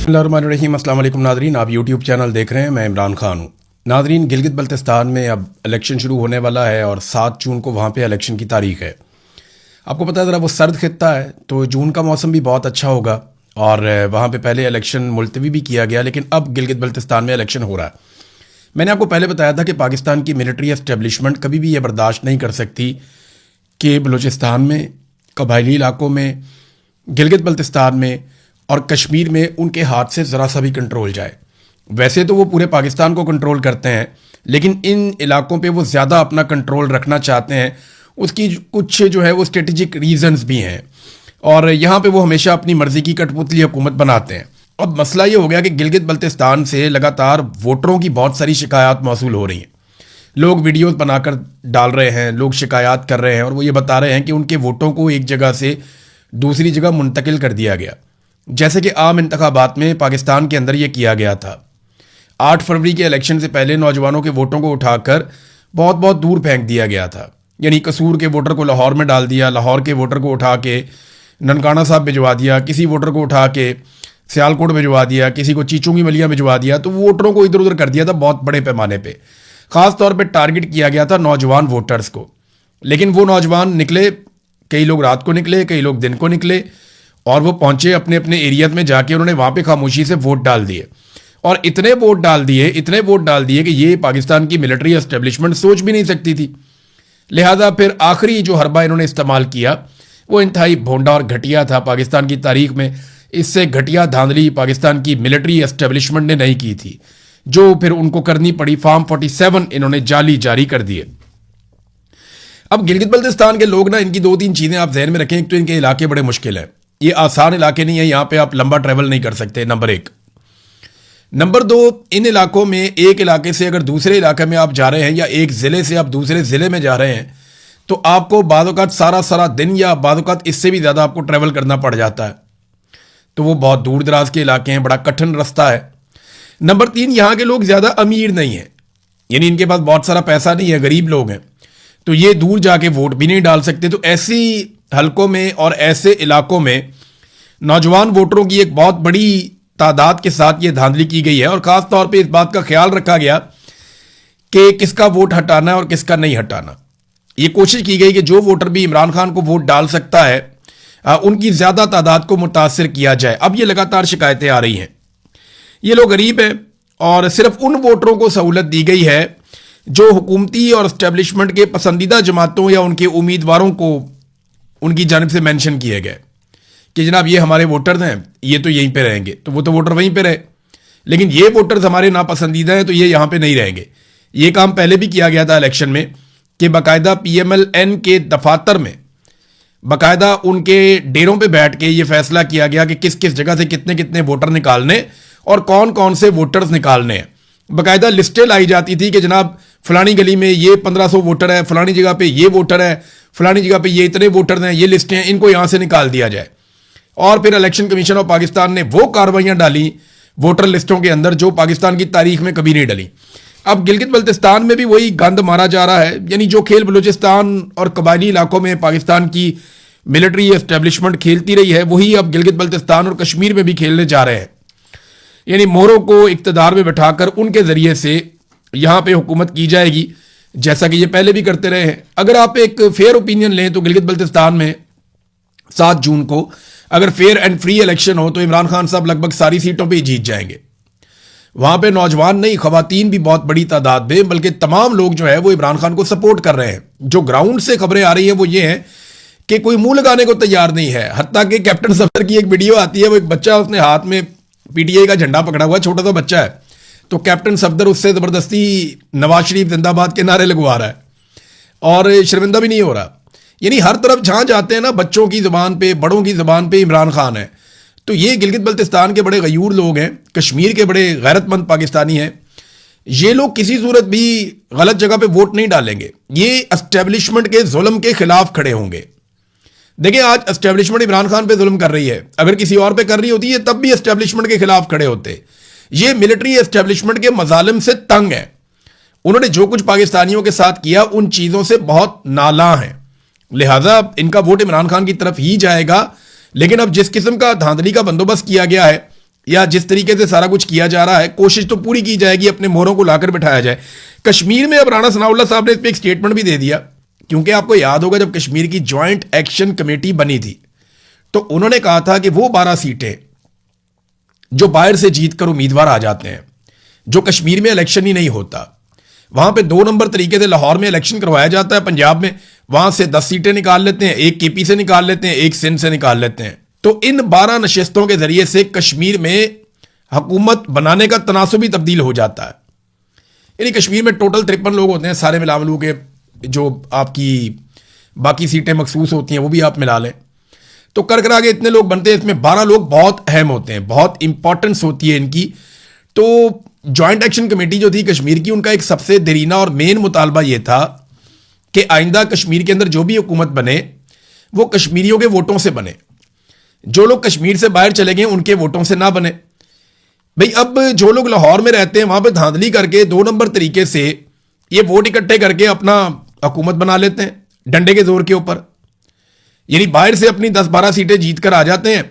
बिस्मिल्लाहिर्रहमानिर्रहीम। अस्सलाम वालेकुम नादरीन, आप यूट्यूब चैनल देख रहे हैं। मैं इमरान खान हूँ। नादरीन, गिलगित बल्तिस्तान में अब इलेक्शन शुरू होने वाला है और 7 जून को वहाँ पे इलेक्शन की तारीख है। आपको पता है ज़रा वो सर्द खित्ता है, तो जून का मौसम भी बहुत अच्छा होगा और वहाँ पे पहले इलेक्शन मुलतवी भी किया गया, लेकिन अब गिलगित बल्तिस्तान में इलेक्शन हो रहा है। मैंने आपको पहले बताया था कि पाकिस्तान की मिलिट्री एस्टेब्लिशमेंट कभी भी ये बर्दाश्त नहीं कर सकती कि बलूचिस्तान में, कबायली इलाकों में, गिलगित बल्तिस्तान में और कश्मीर में उनके हाथ से ज़रा सा भी कंट्रोल जाए। वैसे तो वो पूरे पाकिस्तान को कंट्रोल करते हैं, लेकिन इन इलाकों पे वो ज़्यादा अपना कंट्रोल रखना चाहते हैं। उसकी कुछ जो है वो स्ट्रेटजिक रीजंस भी हैं और यहाँ पे वो हमेशा अपनी मर्ज़ी की कठपुतली हुकूमत बनाते हैं। अब मसला ये हो गया कि गिलगित बल्तिस्तान से लगातार वोटरों की बहुत सारी शिकायत मौसूल हो रही हैं। लोग वीडियोस बनाकर डाल रहे हैं, लोग शिकायत कर रहे हैं और वो ये बता रहे हैं कि उनके वोटों को एक जगह से दूसरी जगह मुंतकिल कर दिया गया, जैसे कि आम इंतखाबात में पाकिस्तान के अंदर ये किया गया था। 8 फरवरी के इलेक्शन से पहले नौजवानों के वोटों को उठाकर बहुत बहुत दूर फेंक दिया गया था। यानी कसूर के वोटर को लाहौर में डाल दिया, लाहौर के वोटर को उठा के ननकाना साहब भिजवा दिया, किसी वोटर को उठा के सियालकोट भिजवा दिया, किसी को चीचों की मलिया भिजवा दिया। तो वोटरों को इधर उधर कर दिया था बहुत बड़े पैमाने पर। ख़ास तौर पर टारगेट किया गया था नौजवान वोटर्स को। लेकिन वो नौजवान निकले, कई लोग रात को निकले, कई लोग दिन को निकले और वो पहुंचे अपने अपने एरिया में जाके उन्होंने वहाँ पे खामोशी से वोट डाल दिए। और इतने वोट डाल दिए कि ये पाकिस्तान की मिलिट्री एस्टेब्लिशमेंट सोच भी नहीं सकती थी। लिहाजा फिर आखिरी जो हरबा इन्होंने इस्तेमाल किया वो इंतहाई भोंडा और घटिया था पाकिस्तान की तारीख में। इससे घटिया धांधली पाकिस्तान की मिलिट्री एस्टेब्लिशमेंट ने नहीं की थी, जो फिर उनको करनी पड़ी। फार्म 47 इन्होंने जाली जारी कर दिए। अब गिलगित बल्तिस्तान के लोग ना, इनकी 2-3 चीज़ें आप जहन में रखें। एक तो इनके इलाके बड़े मुश्किल हैं, ये आसान इलाके नहीं है, यहाँ पे आप लंबा ट्रैवल नहीं कर सकते, नंबर 1। नंबर 2, इन इलाकों में एक इलाके से अगर दूसरे इलाके में आप जा रहे हैं या एक ज़िले से आप दूसरे ज़िले में जा रहे हैं तो आपको बाज़-औक़ात सारा दिन या बाज़-औक़ात इससे भी ज़्यादा आपको ट्रैवल करना पड़ जाता है। तो वो बहुत दूर दराज के इलाके हैं, बड़ा कठिन रास्ता है। नंबर 3, यहाँ के लोग ज़्यादा अमीर नहीं हैं, यानी इनके पास बहुत सारा पैसा नहीं है, गरीब लोग हैं, तो ये दूर जाके वोट भी नहीं डाल सकते। तो ऐसी हलकों में और ऐसे इलाकों में नौजवान वोटरों की एक बहुत बड़ी तादाद के साथ ये धांधली की गई है और ख़ास तौर पे इस बात का ख्याल रखा गया कि किसका वोट हटाना है और किसका नहीं हटाना। ये कोशिश की गई कि जो वोटर भी इमरान खान को वोट डाल सकता है उनकी ज़्यादा तादाद को मुतासिर किया जाए। अब ये लगातार शिकायतें आ रही हैं, ये लोग गरीब हैं और सिर्फ उन वोटरों को सहूलत दी गई है जो हुकूमती और एस्टेब्लिशमेंट के पसंदीदा जमातों या उनके उम्मीदवारों को उनकी जानिब से मेंशन किए गए कि जनाब ये हमारे वोटर्स हैं, ये तो यहीं पे रहेंगे। तो वो तो वोटर वहीं पे रहे, लेकिन ये वोटर्स हमारे नापसंदीदा हैं तो ये यहाँ पे नहीं रहेंगे। ये काम पहले भी किया गया था इलेक्शन में कि बाकायदा PMLN के दफातर में बाकायदा उनके डेरों पे बैठ के ये फैसला किया गया कि किस किस जगह से कितने कितने वोटर निकालने और कौन कौन से वोटर्स निकालने हैं। बाकायदा लिस्टें लाई जाती थी कि जनाब फलानी गली में ये 1500 वोटर है, फलानी जगह पे ये वोटर है, फलानी जगह पे ये इतने वोटर हैं, ये लिस्टें हैं, इनको यहाँ से निकाल दिया जाए। और फिर इलेक्शन कमीशन ऑफ पाकिस्तान ने वो कार्रवाइयाँ डाली वोटर लिस्टों के अंदर जो पाकिस्तान की तारीख में कभी नहीं डली। अब गिलगित बल्तिस्तान में भी वही गंद मारा जा रहा है, यानी जो खेल बलूचिस्तान और कबायली इलाकों में पाकिस्तान की मिलिट्री एस्टेब्लिशमेंट खेलती रही है वही अब गिलगित बल्तिस्तान और कश्मीर में भी खेलने जा रहे हैं। यानी मोहरों को इक़्तिदार में बैठाकर उनके ज़रिए से यहाँ पे हुकूमत की जाएगी, जैसा कि ये पहले भी करते रहे हैं। अगर आप एक फेयर ओपिनियन लें तो गिलगित बल्तिस्तान में 7 जून को अगर फेयर एंड फ्री इलेक्शन हो तो इमरान खान साहब लगभग सारी सीटों पे ही जीत जाएंगे। वहाँ पे नौजवान नहीं, ख़वातीन भी बहुत बड़ी तादाद में, बल्कि तमाम लोग जो है वो इमरान खान को सपोर्ट कर रहे हैं। जो ग्राउंड से खबरें आ रही हैं वो ये हैं कि कोई मुंह लगाने को तैयार नहीं है। हत्ता कि कैप्टन सफदर की एक वीडियो आती है, वो एक बच्चा उसने हाथ में PTI का झंडा पकड़ा हुआ, छोटा सा बच्चा है, तो कैप्टन सफदर उससे ज़बरदस्ती नवाज शरीफ जिंदाबाद के नारे लगवा रहा है और शर्मिंदा भी नहीं हो रहा। यानी हर तरफ जहाँ जाते हैं ना, बच्चों की ज़बान पे, बड़ों की ज़बान पे इमरान खान है। तो ये गिलगित बल्तिस्तान के बड़े गयूर लोग हैं, कश्मीर के बड़े गैरतमंद पाकिस्तानी हैं। ये लोग किसी सूरत भी गलत जगह पे वोट नहीं डालेंगे, ये एस्टेब्लिशमेंट के जुल्म के खिलाफ खड़े होंगे। देखिए आज एस्टेब्लिशमेंट इमरान खान पे जुल्म कर रही है, अगर किसी और पे कर रही होती है तब भी एस्टेब्लिशमेंट के खिलाफ खड़े होते। ये मिलिट्री एस्टेब्लिशमेंट के मजालिम से तंग है। उन्होंने जो कुछ पाकिस्तानियों के साथ किया उन चीज़ों से बहुत नाला है, लिहाजा इनका वोट इमरान खान की तरफ ही जाएगा। लेकिन अब जिस किस्म का धांधली का बंदोबस्त किया गया है, या जिस तरीके से सारा कुछ किया जा रहा है, कोशिश तो पूरी की जाएगी अपने मोहरों को लाकर बिठाया जाए। कश्मीर में अब राणा सनाउल्लाह साहब ने इस पर एक स्टेटमेंट भी दे दिया, क्योंकि आपको याद होगा जब कश्मीर की ज्वाइंट एक्शन कमेटी बनी थी तो उन्होंने कहा था कि वो 12 सीटें जो बाहर से जीतकर उम्मीदवार आ जाते हैं, जो कश्मीर में इलेक्शन ही नहीं होता, वहां पे 2 नंबर तरीके से लाहौर में इलेक्शन करवाया जाता है, पंजाब में वहां से 10 सीटें निकाल लेते हैं, एक केपी से निकाल लेते हैं, एक सिंध से निकाल लेते हैं। तो इन 12 नशिस्तों के जरिए से कश्मीर में हुकूमत बनाने का तनासुब भी तब्दील हो जाता है। यानी कश्मीर में टोटल 53 लोग होते हैं, सारे मिला मिलू के जो आपकी बाकी सीटें मखसूस होती हैं वो भी आप मिला लें, तो कर करा के इतने लोग बनते हैं। इसमें 12 लोग बहुत अहम होते हैं, बहुत इंपॉर्टेंस होती है इनकी। तो ज्वाइंट एक्शन कमेटी जो थी कश्मीर की, उनका एक सबसे देरीना और मेन मुतालबा यह था कि आइंदा कश्मीर के अंदर जो भी हुकूमत बने वो कश्मीरियों के वोटों से बने, जो लोग कश्मीर से बाहर चले गए उनके वोटों से ना बने। भाई अब जो लोग लाहौर में रहते हैं वहां पर धांधली करके 2 नंबर तरीके से ये वोट इकट्ठे करके अपना हुकूमत बना लेते हैं डंडे के जोर के ऊपर। यानी बाहर से अपनी 10-12 सीटें जीत कर आ जाते हैं,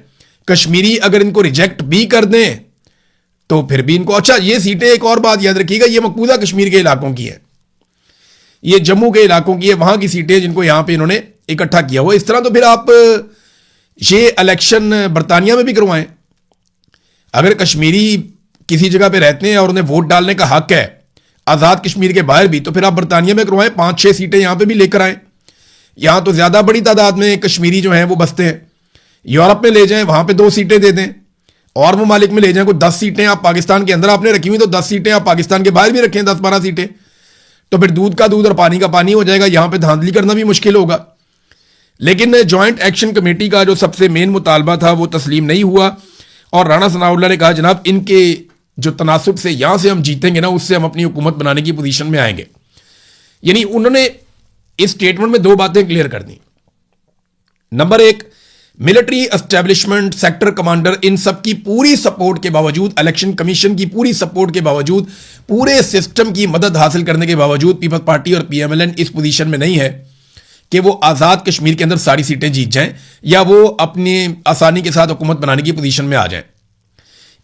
कश्मीरी अगर इनको रिजेक्ट भी कर दें तो फिर भी इनको, अच्छा ये सीटें एक और बात याद रखिएगा, ये मकबूजा कश्मीर के इलाकों की है, ये जम्मू के इलाकों की है, वहां की सीटें जिनको यहां पे इन्होंने इकट्ठा किया हुआ। इस तरह तो फिर आप ये इलेक्शन बरतानिया में भी करवाएं। अगर कश्मीरी किसी जगह पे रहते हैं और उन्हें वोट डालने का हक है आजाद कश्मीर के बाहर भी, तो फिर आप बरतानिया में करवाएं, 5-6 सीटें यहां पे भी लेकर आए। यहां तो ज्यादा बड़ी तादाद में कश्मीरी जो हैं वो बसते हैं, यूरोप में ले जाएं, वहां पे 2 सीटें दे दें, और ममालिक में ले जाएं, कोई 10 सीटें आप पाकिस्तान के अंदर आपने रखी हुई तो 10 सीटें आप पाकिस्तान के बाहर भी रखें, 10-12 सीटें, तो फिर दूध का दूध और पानी का पानी हो जाएगा, यहां पे धांधली करना भी मुश्किल होगा। लेकिन ज्वाइंट एक्शन कमेटी का जो सबसे मेन मुतालबा था वो तस्लीम नहीं हुआ, और राणा सनाउल्लाह ने कहा जनाब इनके जो तनासुब से यहां से हम जीतेंगे ना, उससे हम अपनी हुकूमत बनाने की पोजीशन में आएंगे। यानी उन्होंने इस स्टेटमेंट में 2 बातें क्लियर कर दी। Number 1, military establishment, sector commander, इन सब की पूरी सपोर्ट के बावजूद, इलेक्शन कमीशन की पूरी सपोर्ट के बावजूद, पूरे सिस्टम की मदद हासिल करने के बावजूद पीपल्स पार्टी और पीएमएलएन इस पोजीशन में नहीं है कि वो आजाद कश्मीर के अंदर सारी सीटें जीत जाएं या वो अपनी आसानी के साथ हुकूमत बनाने की पोजीशन में आ जाएं।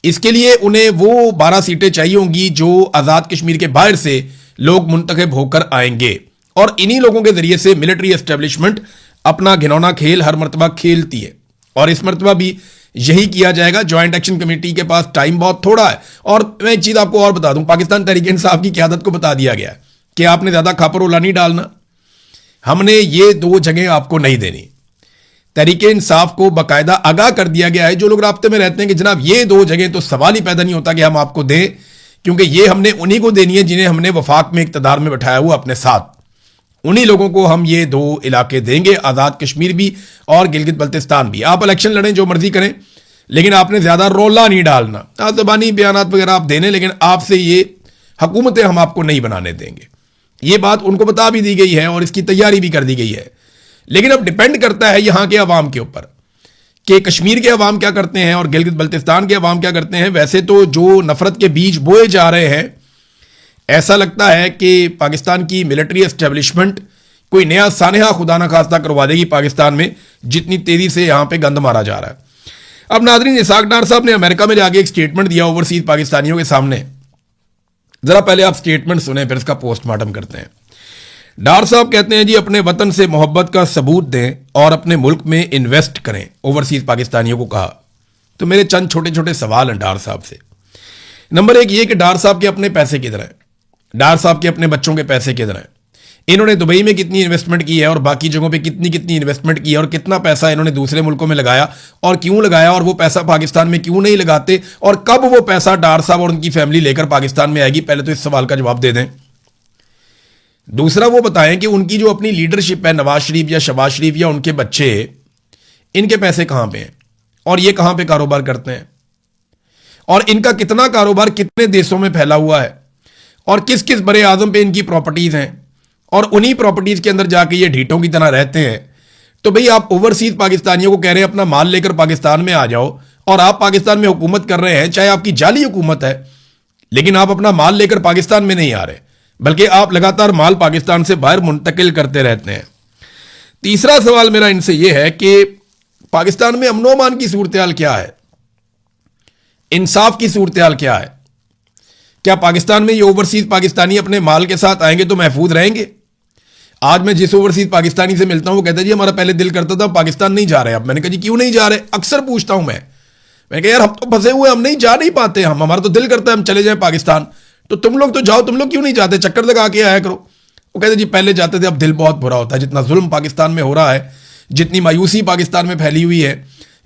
इसके लिए उन्हें वो 12 सीटें चाहिए होंगी जो आजाद कश्मीर के बाहर से लोग मुंतखब होकर आएंगे, और इन्हीं लोगों के जरिए से मिलिट्री एस्टेब्लिशमेंट अपना घिनौना खेल हर मरतबा खेलती है, और इस मरतबा भी यही किया जाएगा। ज्वाइंट एक्शन कमेटी के पास टाइम बहुत थोड़ा है, और मैं एक चीज आपको और बता दूं, पाकिस्तान तहरीक इंसाफ की क़यादत को बता दिया गया है कि आपने ज्यादा खापरोला नहीं डालना, हमने ये 2 जगह आपको नहीं देनी। तहरीक इंसाफ को बाकायदा आगाह कर दिया गया है, जो लोग राब्ते में रहते हैं, कि जनाब ये 2 जगह तो सवाल ही पैदा नहीं होता कि हम आपको दें, क्योंकि ये हमने उन्हीं को देनी है जिन्हें हमने वफाक में इक़्तिदार में बैठाया हुआ अपने साथ, उन्हीं लोगों को हम ये 2 इलाके देंगे, आजाद कश्मीर भी और गिलगित बल्तिस्तान भी। आप इलेक्शन लड़ें, जो मर्जी करें, लेकिन आपने ज्यादा रोला नहीं डालना, ज़बानी बयानात वगैरह आप देने, लेकिन आपसे ये हुकूमतें हम आपको नहीं बनाने देंगे। ये बात उनको बता भी दी गई है और इसकी तैयारी भी कर दी गई है। लेकिन अब डिपेंड करता है यहां के अवाम के ऊपर कि कश्मीर के अवाम क्या करते हैं और गिलगित बल्तिस्तान के अवाम क्या करते हैं। वैसे तो जो नफरत के बीज बोए जा रहे हैं, ऐसा लगता है कि पाकिस्तान की मिलिट्री एस्टेब्लिशमेंट कोई नया सानहा खुदा ना खास्ता करवा देगी पाकिस्तान में, जितनी तेजी से यहां पे गंद मारा जा रहा है। अब नाज़रीन, इसाक डार साहब ने अमेरिका में जाके एक स्टेटमेंट दिया ओवरसीज पाकिस्तानियों के सामने। जरा पहले आप स्टेटमेंट सुने, फिर इसका पोस्टमार्टम करते हैं। डार साहब कहते हैं जी, अपने वतन से मोहब्बत का सबूत दें और अपने मुल्क में इन्वेस्ट करें, ओवरसीज पाकिस्तानियों को कहा। तो मेरे चंद छोटे छोटे सवाल हैं डार साहब से। नंबर 1 ये कि डार साहब के अपने पैसे किधर हैं, डार साहब के अपने बच्चों के पैसे किधर हैं, इन्होंने दुबई में कितनी इन्वेस्टमेंट की है और बाकी जगहों पे कितनी कितनी इन्वेस्टमेंट की है, और कितना पैसा इन्होंने दूसरे मुल्कों में लगाया और क्यों लगाया, और वो पैसा पाकिस्तान में क्यों नहीं लगाते, और कब वो पैसा डार साहब और उनकी फैमिली लेकर पाकिस्तान में आएगी। पहले तो इस सवाल का जवाब दे दें। दूसरा वो बताएं कि उनकी जो अपनी लीडरशिप है, नवाज शरीफ या शहबाज शरीफ या उनके बच्चे, इनके पैसे कहां पे हैं और ये कहां पे कारोबार करते हैं, और इनका कितना कारोबार कितने देशों में फैला हुआ है, और किस किस बड़े आजम पे इनकी प्रॉपर्टीज हैं, और उन्हीं प्रॉपर्टीज के अंदर जाके ये ढीठों की तरह रहते हैं। तो भाई आप ओवरसीज पाकिस्तानियों को कह रहे हैं अपना माल लेकर पाकिस्तान में आ जाओ, और आप पाकिस्तान में हुकूमत कर रहे हैं, चाहे आपकी जाली हुकूमत है, लेकिन आप अपना माल लेकर पाकिस्तान में नहीं आ रहे, बल्कि आप लगातार माल पाकिस्तान से बाहर मुंतकिल करते रहते हैं। तीसरा सवाल मेरा इनसे यह है कि पाकिस्तान में अमनो अमान की सूरत हाल क्या है। इंसाफ की सूरत हाल क्या है? क्या पाकिस्तान में ये ओवरसीज पाकिस्तानी अपने माल के साथ आएंगे तो महफूज रहेंगे? आज मैं जिस ओवरसीज पाकिस्तानी से मिलता हूं वो कहता है जी हमारा पहले दिल करता था पाकिस्तान नहीं जा रहे। अब मैंने कहा जी क्यों नहीं जा रहे? अक्सर पूछता हूं मैं कहा यार हम तो फंसे हुए, हम नहीं जा नहीं पाते, हम हमारा तो दिल करता है हम चले जाए पाकिस्तान, तो तुम लोग तो जाओ, तुम लोग क्यों नहीं जाते? चक्कर लगा के आया करो। वो कहते जी पहले जाते थे, अब दिल बहुत बुरा होता है, जितना जुल्म पाकिस्तान में हो रहा है, जितनी मायूसी पाकिस्तान में फैली हुई है,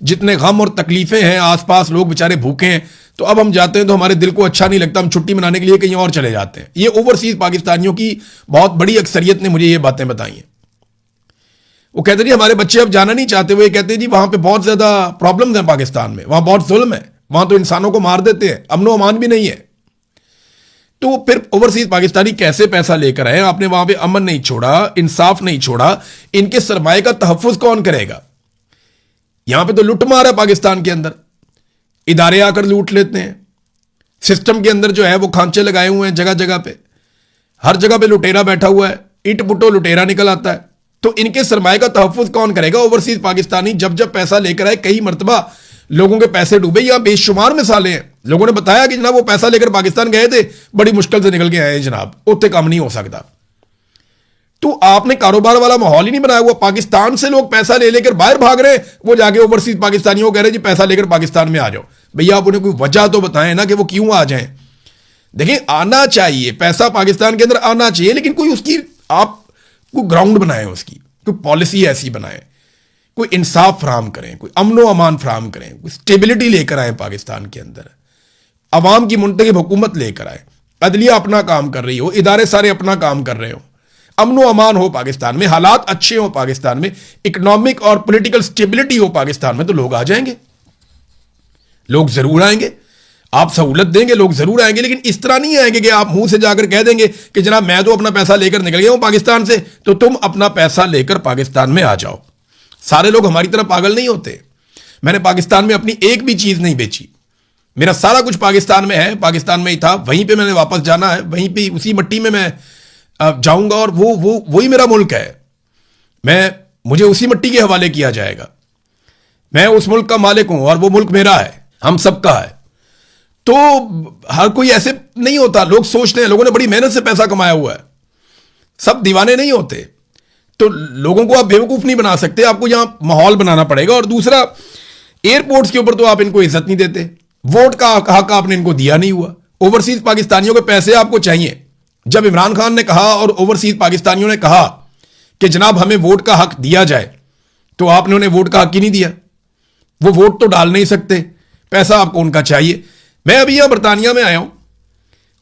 जितने गम और तकलीफें हैं, आसपास लोग बेचारे भूखे हैं, तो अब हम जाते हैं तो हमारे दिल को अच्छा नहीं लगता, हम छुट्टी मनाने के लिए कहीं और चले जाते हैं। ये ओवरसीज पाकिस्तानियों की बहुत बड़ी अक्सरियत ने मुझे ये बातें बताई हैं। वो कहते जी हमारे बच्चे अब जाना नहीं चाहते, वो ये कहते हैं जी वहां पे बहुत ज्यादा प्रॉब्लम्स हैं पाकिस्तान में, वहां बहुत जुल्म है, वहां तो इंसानों को मार देते हैं, अमनो अमान भी नहीं है। तो फिर ओवरसीज पाकिस्तानी कैसे पैसा लेकर आए? आपने वहां पे अमन नहीं छोड़ा, इंसाफ नहीं छोड़ा, इनके सरमाए का तहफ्फुज कौन करेगा? यहां पे तो लुटमार है पाकिस्तान के अंदर, इदारे आकर लूट लेते हैं, सिस्टम के अंदर जो है वो खांचे लगाए हुए हैं जगह जगह पे, हर जगह पे लुटेरा बैठा हुआ है, इट पुटो लुटेरा निकल आता है। तो इनके सरमाए का तहफ्फुज कौन करेगा? ओवरसीज पाकिस्तानी जब जब पैसा लेकर आए, कई मरतबा लोगों के पैसे डूबे, या बेशुमार मिसालें हैं। लोगों ने बताया कि जनाब वो पैसा लेकर पाकिस्तान गए थे, बड़ी मुश्किल से निकल के आए जनाब, उतने कम नहीं हो सकता। तो आपने कारोबार वाला माहौल ही नहीं बनाया हुआ। पाकिस्तान से लोग पैसा ले लेकर बाहर भाग रहे हैं, वो जाके ओवरसीज पाकिस्तानियों को कह रहे जी पैसा लेकर पाकिस्तान में आ जाओ। भैया आप उन्हें कोई वजह तो बताएं ना कि वो क्यों आ जाएं। देखिए आना चाहिए पैसा, पाकिस्तान के अंदर आना चाहिए, लेकिन कोई उसकी आप कोई ग्राउंड बनाएं, उसकी कोई पॉलिसी ऐसी बनाएं, कोई इंसाफ फराम करें, कोई अमनो अमान फराम करें, कोई स्टेबिलिटी लेकर आए पाकिस्तान के अंदर, अवाम की मुंतखब हुकूमत लेकर आए, अदलिया अपना काम कर रही हो, इदारे सारे अपना काम कर रहे हो, अमनो अमान हो पाकिस्तान में, हालात अच्छे हो पाकिस्तान में, इकोनॉमिक और पॉलिटिकल स्टेबिलिटी हो पाकिस्तान में, तो लोग आ जाएंगे, लोग जरूर आएंगे। आप सहूलत देंगे लोग जरूर आएंगे, लेकिन इस तरह नहीं आएंगे कि आप मुंह से जाकर कह देंगे कि जनाब मैं तो अपना पैसा लेकर निकल गया हूं पाकिस्तान से, तो तुम अपना पैसा लेकर पाकिस्तान में आ जाओ। सारे लोग हमारी तरह पागल नहीं होते। मैंने पाकिस्तान में अपनी एक भी चीज नहीं बेची, मेरा सारा कुछ पाकिस्तान में है, पाकिस्तान में ही था, वहीं पे मैंने वापस जाना है, वहीं पे उसी मिट्टी में मैं जाऊंगा, और वही मेरा मुल्क है। मुझे उसी मिट्टी के हवाले किया जाएगा। मैं उस मुल्क का मालिक हूं और वो मुल्क मेरा है, हम सबका है। तो हर कोई ऐसे नहीं होता, लोग सोचते हैं, लोगों ने बड़ी मेहनत से पैसा कमाया हुआ है, सब दीवाने नहीं होते। तो लोगों को आप बेवकूफ नहीं बना सकते, आपको यहां माहौल बनाना पड़ेगा। और दूसरा, एयरपोर्ट्स के ऊपर तो आप इनको इज्जत नहीं देते, वोट का हक आपने इनको दिया नहीं हुआ। ओवरसीज पाकिस्तानियों के पैसे आपको चाहिए। जब इमरान खान ने कहा और ओवरसीज पाकिस्तानियों ने कहा कि जनाब हमें वोट का हक दिया जाए, तो आपने उन्हें वोट का हक ही नहीं दिया। वो वोट तो डाल नहीं सकते, पैसा आपको उनका चाहिए। मैं अभी यहां बरतानिया में आया हूं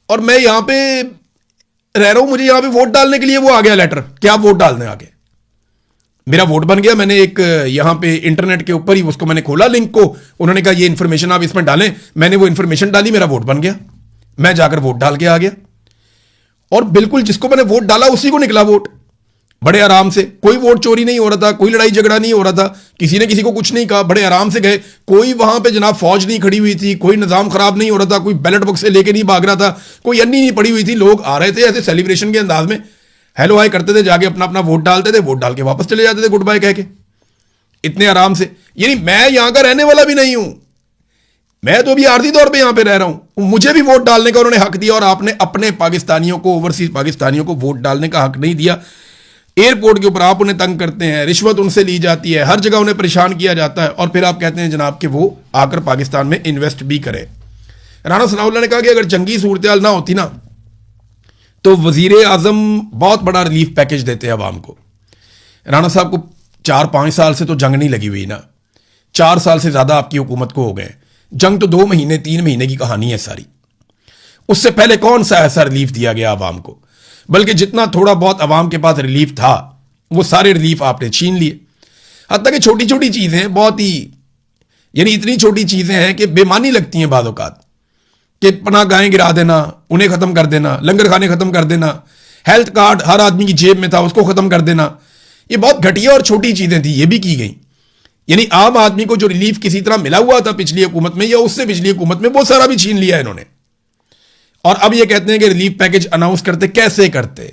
और मैं यहां पे रह रहा हूं, मुझे यहां पे वोट डालने के लिए वो आ गया लेटर कि आप वोट डाल दें आगे। मेरा वोट बन गया, मैंने एक यहां पे इंटरनेट के ऊपर ही उसको मैंने खोला लिंक को, उन्होंने कहा ये इंफॉर्मेशन आप इसमें डालें, मैंने वो इंफॉर्मेशन डाली, मेरा वोट बन गया, मैं जाकर वोट डाल के आ गया। और बिल्कुल जिसको मैंने वोट डाला उसी को निकला वोट, बड़े आराम से। कोई वोट चोरी नहीं हो रहा था, कोई लड़ाई झगड़ा नहीं हो रहा था, किसी ने किसी को कुछ नहीं कहा, बड़े आराम से गए। कोई वहां पे जनाब फौज नहीं खड़ी हुई थी, कोई निजाम खराब नहीं हो रहा था, कोई बैलेट बक्से लेके नहीं भाग रहा था, कोई अन्नी नहीं पड़ी हुई थी। लोग आ रहे थे ऐसे सेलिब्रेशन के अंदाज में, हेलो हाय करते थे, जाके अपना अपना वोट डालते थे, वोट डाल के वापस चले जाते थे गुड बाय कह के, इतने आराम से। यानी मैं यहां का रहने वाला भी नहीं हूं, मैं तो अभी आर्थिक तौर पे यहां पे रह रहा हूं, मुझे भी वोट डालने का उन्होंने हक दिया, और आपने अपने पाकिस्तानियों को, ओवरसीज पाकिस्तानियों को वोट डालने का हक नहीं दिया। एयरपोर्ट के ऊपर आप उन्हें तंग करते हैं, रिश्वत उनसे ली जाती है, हर जगह उन्हें परेशान किया जाता है, और फिर आप कहते हैं जनाब कि वो आकर पाकिस्तान में इन्वेस्ट भी करें। राणा सनाउल्लाह ने कहा कि अगर जंगी सूरत हाल ना होती ना, तो वजीर आजम बहुत बड़ा रिलीफ पैकेज देते हैं अवाम को। राणा साहब को 4-5 साल से तो जंग नहीं लगी हुई ना, 4 साल से ज्यादा आपकी हुकूमत को हो गए। जंग तो 2 महीने 3 महीने की कहानी है सारी। उससे पहले कौन सा ऐसा रिलीफ दिया गया अवाम को? बल्कि जितना थोड़ा बहुत अवाम के पास रिलीफ था, वो सारे रिलीफ आपने छीन लिए। हत्ता कि छोटी छोटी चीजें, बहुत ही यानी इतनी छोटी चीजें हैं कि बेमानी लगती हैं बाज़ औक़ात, कि पनाह गाहें गिरा देना, उन्हें खत्म कर देना, लंगर खाने खत्म कर देना, हेल्थ कार्ड हर आदमी की जेब में था उसको खत्म कर देना, ये बहुत घटिया और छोटी चीजें थी, ये भी की गई। यानी आम आदमी को जो रिलीफ किसी तरह मिला हुआ था पिछली हुकूमत में या उससे पिछली हुकूमत में, वो सारा भी छीन लिया इन्होंने। और अब ये कहते हैं कि रिलीफ पैकेज अनाउंस करते, कैसे करते?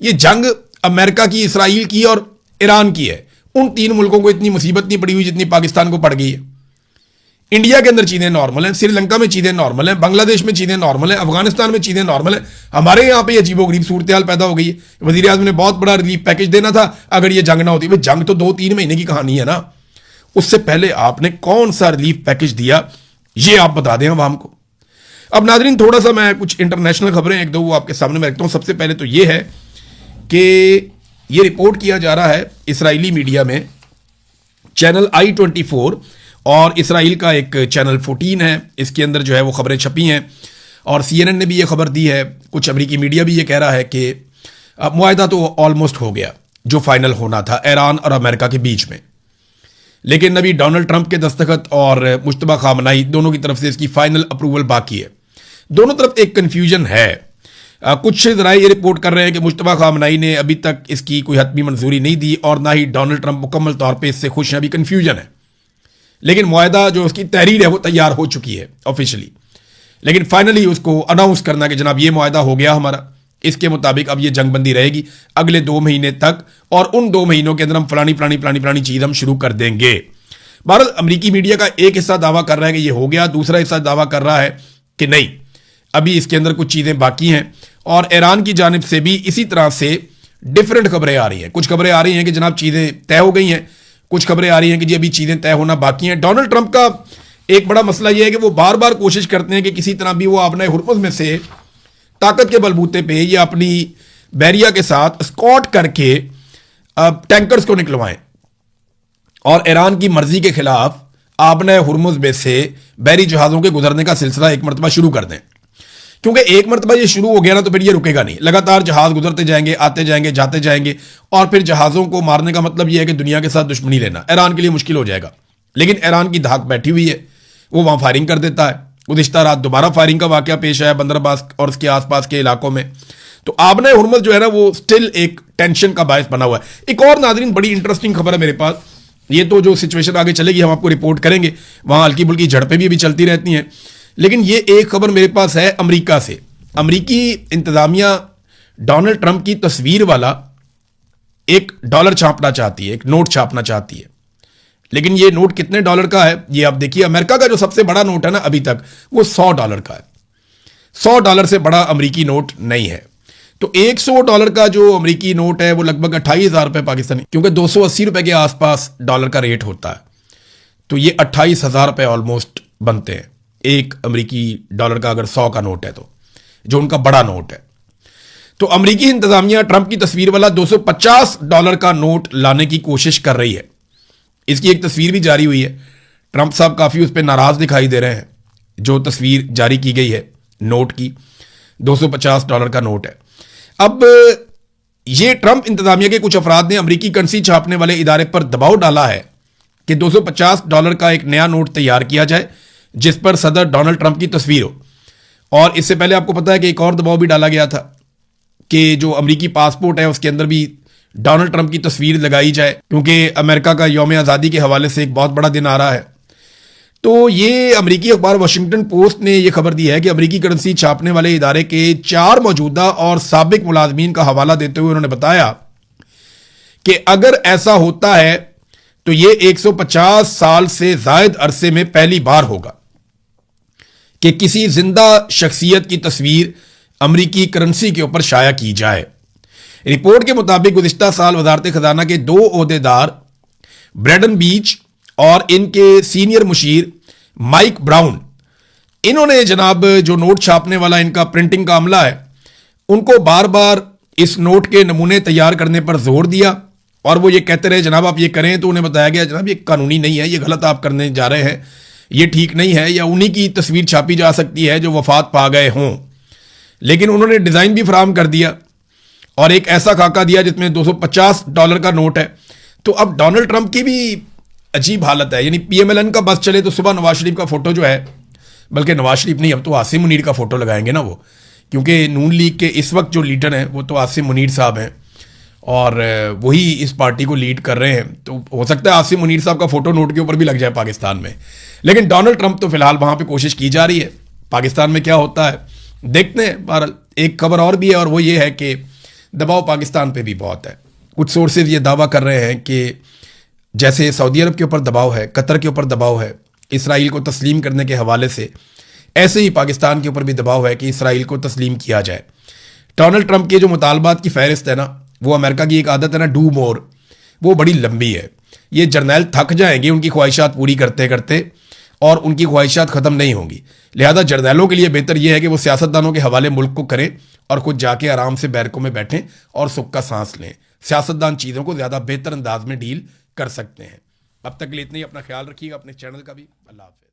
ये जंग अमेरिका की, इसराइल की और ईरान की है। उन 3 मुल्कों को इतनी मुसीबत नहीं पड़ी हुई जितनी पाकिस्तान को पड़ गई है। इंडिया के अंदर चीजें नॉर्मल हैं, श्रीलंका में चीजें नॉर्मल हैं, बांग्लादेश में चीजें नॉर्मल हैं, अफगानिस्तान में चीजें नॉर्मल हैं। हमारे यहाँ पे अजीबोगरीब सूरत हाल पैदा हो गई है। वजीर आज़म ने बहुत बड़ा रिलीफ पैकेज देना था अगर ये जंग ना होती। भाई जंग तो 2-3 महीने की कहानी है ना, उससे पहले आपने कौन सा रिलीफ पैकेज दिया, ये आप बता दें अवाम को। अब नाजरीन थोड़ा सा मैं कुछ इंटरनेशनल खबरें एक दो वो आपके सामने मैं रखता हूँ। सबसे पहले तो ये है कि ये रिपोर्ट किया जा रहा है इसराइली मीडिया में, चैनल I-24 और इसराइल का एक चैनल 14 है, इसके अंदर जो है वो खबरें छपी हैं और CNN ने भी ये खबर दी है। कुछ अमेरिकी मीडिया भी ये कह रहा है कि अब मुआहदा तो ऑलमोस्ट हो गया जो फाइनल होना था ईरान और अमेरिका के बीच में, लेकिन अभी डोनाल्ड ट्रंप के दस्तखत और मुश्तबा खामनाई दोनों की तरफ से इसकी फाइनल अप्रूवल बाकी है। दोनों तरफ एक कन्फ्यूजन है। कुछ ज़राए ये रिपोर्ट कर रहे हैं कि मुश्तबा खामनाई ने अभी तक इसकी कोई हतमी मंजूरी नहीं दी और ना ही डोनाल्ड ट्रंप मुकम्मल तौर पे इससे खुश हैं, अभी कन्फ्यूजन है। लेकिन मुआहदा जो उसकी तहरीर है वो तैयार हो चुकी है ऑफिशियली, लेकिन फाइनली उसको अनाउंस करना कि जनाब ये मुआहदा हो गया हमारा, इसके मुताबिक अब ये जंगबंदी रहेगी अगले 2 महीने तक और उन 2 महीनों के अंदर हम फलानी चीज़ हम शुरू कर देंगे। बहरहाल अमरीकी मीडिया का एक हिस्सा दावा कर रहा है कि ये हो गया, दूसरा हिस्सा दावा कर रहा है कि नहीं, अभी इसके अंदर कुछ चीज़ें बाकी हैं। और ईरान की जानिब से भी इसी तरह से डिफरेंट खबरें आ रही हैं। कुछ खबरें आ रही हैं कि जनाब चीज़ें तय हो गई हैं, कुछ खबरें आ रही हैं कि जी अभी चीज़ें तय होना बाकी हैं। डोनाल्ड ट्रंप का एक बड़ा मसला यह है कि वो बार बार कोशिश करते हैं कि किसी तरह भी वो अपने हुर्मुज़ में से ताकत के बलबूते पे या अपनी बैरिया के साथ स्कॉट करके टैंकर्स को निकलवाएं और ईरान की मर्जी के खिलाफ आपने हुर्मुज़ में से बहरी जहाज़ों के गुजरने का सिलसिला एक मरतबा शुरू कर दें, क्योंकि एक मरतबा ये शुरू हो गया ना तो फिर ये रुकेगा नहीं। लगातार जहाज़ गुजरते जाएंगे, आते जाएंगे, जाते जाएंगे और फिर जहाज़ों को मारने का मतलब ये है कि दुनिया के साथ दुश्मनी लेना ईरान के लिए मुश्किल हो जाएगा। लेकिन ईरान की धाक बैठी हुई है, वो वहाँ फायरिंग कर देता है। गुज़िश्ता रात दोबारा फायरिंग का वाक़या पेश आया बंदर अब्बास और उसके आसपास के इलाकों में। तो आबने हुर्मुज़ जो है ना वो स्टिल एक टेंशन का बायस बना हुआ है। एक और नाज़रीन बड़ी इंटरेस्टिंग खबर है मेरे पास, ये तो जो सिचुएशन आगे चलेगी हम आपको रिपोर्ट करेंगे, वहाँ हल्की बुल्की झड़पें भी अभी चलती रहती हैं। लेकिन ये एक खबर मेरे पास है अमेरिका से। अमेरिकी इंतज़ामिया डोनाल्ड ट्रंप की तस्वीर वाला एक डॉलर छापना चाहती है, एक नोट छापना चाहती है। लेकिन ये नोट कितने डॉलर का है ये आप देखिए। अमेरिका का जो सबसे बड़ा नोट है ना अभी तक वो $100 का है। $100 से बड़ा अमेरिकी नोट नहीं है। तो $100 का जो अमेरिकी नोट है वो लगभग 28,000 रुपये पाकिस्तानी, क्योंकि 280 रुपये के आसपास डॉलर का रेट होता है, तो ये 28,000 रुपये ऑलमोस्ट बनते हैं एक अमेरिकी डॉलर का अगर 100 का नोट है तो, जो उनका बड़ा नोट है। तो अमेरिकी इंतजामिया ट्रंप की तस्वीर वाला $250 का नोट लाने की कोशिश कर रही है। इसकी एक तस्वीर भी जारी हुई है। ट्रंप साहब काफ़ी उस पर नाराज़ दिखाई दे रहे हैं। जो तस्वीर जारी की गई है नोट की, $250 का नोट है। अब ये ट्रंप इंतजामिया के कुछ अफराद ने अमेरिकी करेंसी छापने वाले इदारे पर दबाव डाला है कि $250 का एक नया नोट तैयार किया जाए जिस पर सदर डोनाल्ड ट्रंप की तस्वीर हो। और इससे पहले आपको पता है कि एक और दबाव भी डाला गया था कि जो अमेरिकी पासपोर्ट है उसके अंदर भी डोनाल्ड ट्रंप की तस्वीर लगाई जाए, क्योंकि अमेरिका का यौम आज़ादी के हवाले से एक बहुत बड़ा दिन आ रहा है। तो ये अमेरिकी अखबार वाशिंगटन पोस्ट ने यह खबर दी है कि अमेरिकी करेंसी छापने वाले इदारे के 4 मौजूदा और साबिक मुलाजमीन का हवाला देते हुए उन्होंने बताया कि अगर ऐसा होता है तो ये 150 साल से जायद अरसे में पहली बार होगा कि किसी जिंदा शख्सियत की तस्वीर अमेरिकी करेंसी के ऊपर शाया की जाए। रिपोर्ट के मुताबिक गुज़िश्ता साल वजारत खजाना के 2 ओहदेदार ब्रैडन बीच और इनके सीनियर मुशीर माइक ब्राउन, इन्होंने जनाब जो नोट छापने वाला इनका प्रिंटिंग का अमला है उनको बार बार इस नोट के नमूने तैयार करने पर जोर दिया और वो ये कहते रहे जनाब आप ये करें। तो उन्हें बताया गया जनाब ये कानूनी नहीं है, ये गलत आप करने जा रहे हैं, ये ठीक नहीं है, या उन्हीं की तस्वीर छापी जा सकती है जो वफात पा गए हों। लेकिन उन्होंने डिज़ाइन भी फराहम कर दिया और एक ऐसा खाका दिया जिसमें $250 का नोट है। तो अब डोनाल्ड ट्रंप की भी अजीब हालत है, यानी PMLN का बस चले तो सुबह नवाज शरीफ का फोटो जो है, बल्कि नवाज शरीफ नहीं अब तो आसिम मुनीर का फोटो लगाएंगे ना वो, क्योंकि नून लीग के इस वक्त जो लीडर हैं वो तो आसिम मुनीर साहब हैं और वही इस पार्टी को लीड कर रहे हैं। तो हो सकता है आसिम मुनीर साहब का फोटो नोट के ऊपर भी लग जाए पाकिस्तान में। लेकिन डोनाल्ड ट्रंप तो फिलहाल वहां पे कोशिश की जा रही है, पाकिस्तान में क्या होता है देखते हैं। बहरहाल एक खबर और भी है और वो ये है कि दबाव पाकिस्तान पे भी बहुत है। कुछ सोर्सेज ये दावा कर रहे हैं कि जैसे सऊदी अरब के ऊपर दबाव है, कतर के ऊपर दबाव है, इसराइल को तस्लीम करने के हवाले से, ऐसे ही पाकिस्तान के ऊपर भी दबाव है कि इसराइल को तस्लीम किया जाए। डोनाल्ड ट्रंप के जो मुतालबात की फहरिस्त है ना, वो अमेरिका की एक आदत है ना, डू मोर, वो बड़ी लंबी है। ये जर्नैल थक जाएंगे उनकी ख्वाहिशात पूरी करते करते, और उनकी ख्वाहिशात ख़त्म नहीं होंगी। लिहाजा जर्नैलों के लिए बेहतर यह है कि वो सियासतदानों के हवाले मुल्क को करें और खुद जाके आराम से बैरकों में बैठें और सुख का सांस लें। सियासतदान चीज़ों को ज़्यादा बेहतर अंदाज में डील कर सकते हैं। अब तक के लिए इतना ही। अपना ख्याल रखिएगा, अपने चैनल का भी। अल्लाह हाफ़िज़।